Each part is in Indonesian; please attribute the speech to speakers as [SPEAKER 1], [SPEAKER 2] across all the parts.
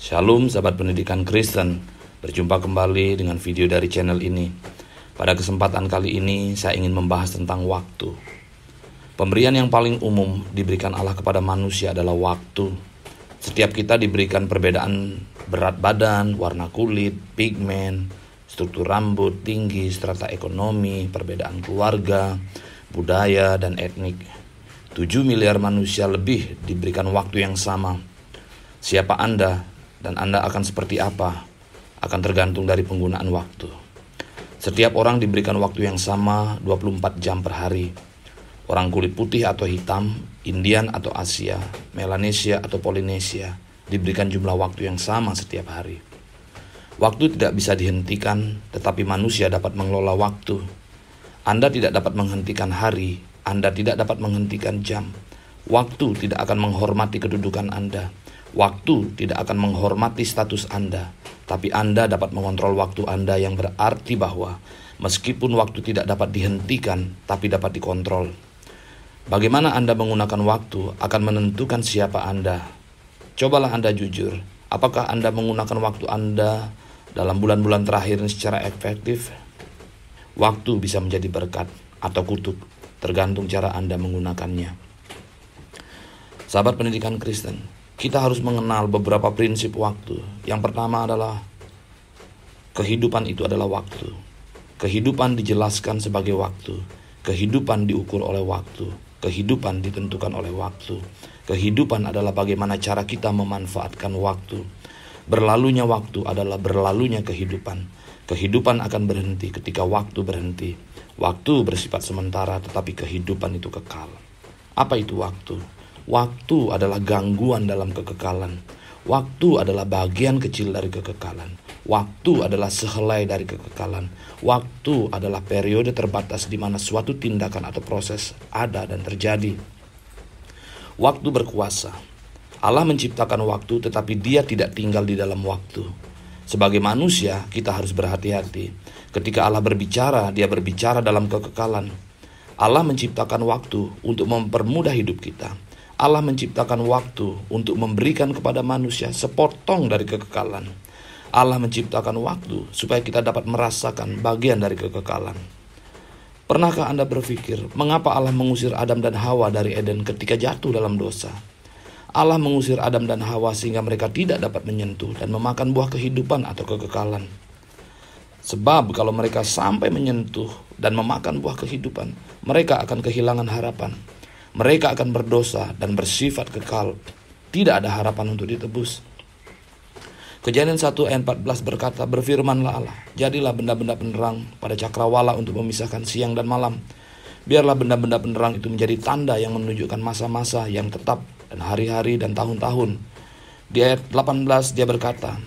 [SPEAKER 1] Shalom sahabat pendidikan Kristen, berjumpa kembali dengan video dari channel ini. Pada kesempatan kali ini saya ingin membahas tentang waktu. Pemberian yang paling umum diberikan Allah kepada manusia adalah waktu. Setiap kita diberikan perbedaan berat badan, warna kulit, pigmen, struktur rambut, tinggi, strata ekonomi, perbedaan keluarga, budaya, dan etnik. 7 miliar manusia lebih diberikan waktu yang sama. Siapa Anda dan Anda akan seperti apa akan tergantung dari penggunaan waktu. Setiap orang diberikan waktu yang sama 24 jam per hari. Orang kulit putih atau hitam, Indian atau Asia, Melanesia atau Polinesia diberikan jumlah waktu yang sama setiap hari. Waktu tidak bisa dihentikan, tetapi manusia dapat mengelola waktu. Anda tidak dapat menghentikan hari, Anda tidak dapat menghentikan jam. Waktu tidak akan menghormati kedudukan Anda. Waktu tidak akan menghormati status Anda, tapi Anda dapat mengontrol waktu Anda, yang berarti bahwa meskipun waktu tidak dapat dihentikan, tapi dapat dikontrol. Bagaimana Anda menggunakan waktu akan menentukan siapa Anda. Cobalah Anda jujur, apakah Anda menggunakan waktu Anda dalam bulan-bulan terakhir secara efektif? Waktu bisa menjadi berkat atau kutuk, tergantung cara Anda menggunakannya. Sahabat pendidikan Kristen, kita harus mengenal beberapa prinsip waktu. Yang pertama adalah kehidupan itu adalah waktu. Kehidupan dijelaskan sebagai waktu. Kehidupan diukur oleh waktu. Kehidupan ditentukan oleh waktu. Kehidupan adalah bagaimana cara kita memanfaatkan waktu. Berlalunya waktu adalah berlalunya kehidupan. Kehidupan akan berhenti ketika waktu berhenti. Waktu bersifat sementara, tetapi kehidupan itu kekal. Apa itu waktu? Waktu adalah gangguan dalam kekekalan. Waktu adalah bagian kecil dari kekekalan. Waktu adalah sehelai dari kekekalan. Waktu adalah periode terbatas di mana suatu tindakan atau proses ada dan terjadi. Waktu berkuasa. Allah menciptakan waktu, tetapi Dia tidak tinggal di dalam waktu. Sebagai manusia, kita harus berhati-hati. Ketika Allah berbicara, Dia berbicara dalam kekekalan. Allah menciptakan waktu untuk mempermudah hidup kita. Allah menciptakan waktu untuk memberikan kepada manusia sepotong dari kekekalan. Allah menciptakan waktu supaya kita dapat merasakan bagian dari kekekalan. Pernahkah Anda berpikir, mengapa Allah mengusir Adam dan Hawa dari Eden ketika jatuh dalam dosa? Allah mengusir Adam dan Hawa sehingga mereka tidak dapat menyentuh dan memakan buah kehidupan atau kekekalan. Sebab kalau mereka sampai menyentuh dan memakan buah kehidupan, mereka akan kehilangan harapan. Mereka akan berdosa dan bersifat kekal. Tidak ada harapan untuk ditebus. Kejadian 1 ayat 14 berkata, berfirmanlah Allah, jadilah benda-benda penerang pada cakrawala untuk memisahkan siang dan malam. Biarlah benda-benda penerang itu menjadi tanda yang menunjukkan masa-masa yang tetap dan hari-hari dan tahun-tahun. Di ayat 18 dia berkata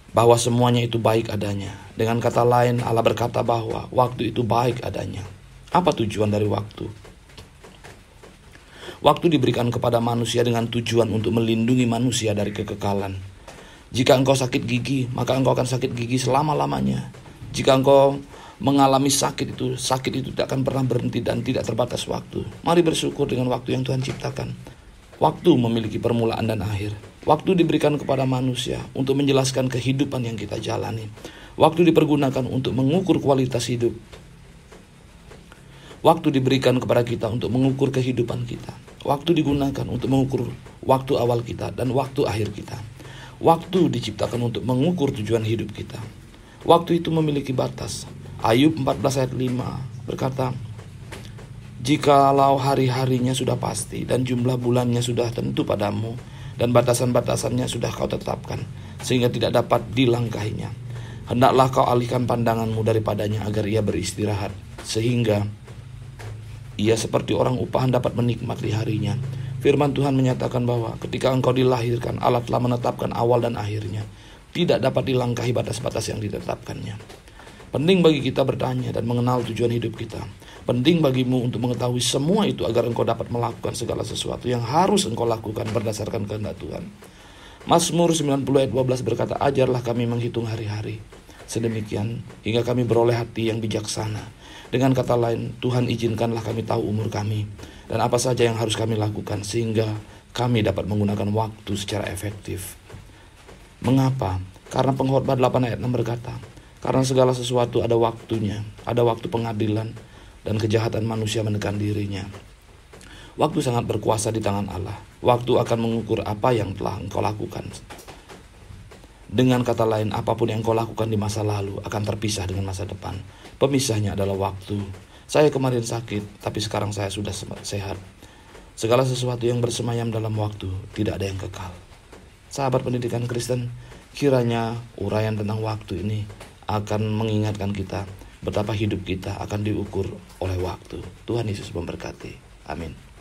[SPEAKER 1] bahwa semuanya itu baik adanya. Dengan kata lain, Allah berkata bahwa waktu itu baik adanya. Apa tujuan dari waktu? Waktu diberikan kepada manusia dengan tujuan untuk melindungi manusia dari kekekalan. Jika engkau sakit gigi, maka engkau akan sakit gigi selama-lamanya. Jika engkau mengalami sakit itu tidak akan pernah berhenti dan tidak terbatas waktu. Mari bersyukur dengan waktu yang Tuhan ciptakan. Waktu memiliki permulaan dan akhir. Waktu diberikan kepada manusia untuk menjelaskan kehidupan yang kita jalani. Waktu dipergunakan untuk mengukur kualitas hidup. Waktu diberikan kepada kita untuk mengukur kehidupan kita. Waktu digunakan untuk mengukur waktu awal kita dan waktu akhir kita. Waktu diciptakan untuk mengukur tujuan hidup kita. Waktu itu memiliki batas. Ayub 14 ayat 5 berkata, jikalau hari-harinya sudah pasti dan jumlah bulannya sudah tentu padamu, dan batasan-batasannya sudah kau tetapkan, sehingga tidak dapat dilangkahinya, hendaklah kau alihkan pandanganmu daripadanya agar ia beristirahat, sehingga ia seperti orang upahan dapat menikmati harinya. Firman Tuhan menyatakan bahwa ketika engkau dilahirkan, Allah telah menetapkan awal dan akhirnya. Tidak dapat dilangkahi batas-batas yang ditetapkannya. Penting bagi kita bertanya dan mengenal tujuan hidup kita. Penting bagimu untuk mengetahui semua itu agar engkau dapat melakukan segala sesuatu yang harus engkau lakukan berdasarkan kehendak Tuhan. Mazmur 90 ayat 12 berkata, ajarlah kami menghitung hari-hari, sedemikian hingga kami beroleh hati yang bijaksana. Dengan kata lain, Tuhan izinkanlah kami tahu umur kami dan apa saja yang harus kami lakukan sehingga kami dapat menggunakan waktu secara efektif. Mengapa? Karena Pengkhotbah 8 ayat 6 berkata, karena segala sesuatu ada waktunya, ada waktu pengadilan dan kejahatan manusia menekan dirinya. Waktu sangat berkuasa di tangan Allah. Waktu akan mengukur apa yang telah engkau lakukan. Dengan kata lain, apapun yang engkau lakukan di masa lalu akan terpisah dengan masa depan. Pemisahnya adalah waktu. Saya kemarin sakit, tapi sekarang saya sudah sehat. Segala sesuatu yang bersemayam dalam waktu tidak ada yang kekal. Sahabat pendidikan Kristen, kiranya uraian tentang waktu ini akan mengingatkan kita betapa hidup kita akan diukur oleh waktu. Tuhan Yesus memberkati. Amin.